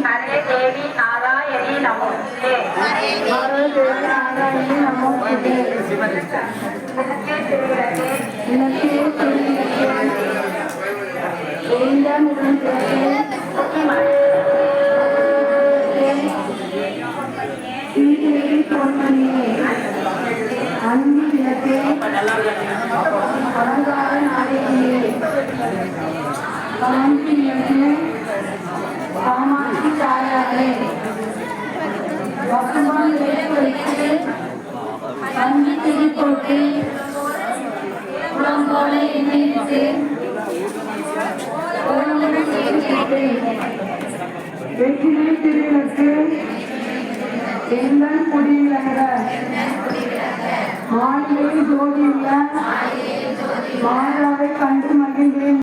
हरे देवी नारायणी नमोस्तुते காமாட்சி தாயாரே வசமான் வைத்து வங்கி திரி போட்டு குளம் போல எண்ணிட்டு வெற்றிலை திருவிளக்கு எங்கள் குடியிலங்க மாளிகை ஜோதியுள்ள மாதாவை கண்டு மகிழ்ந்தேன்.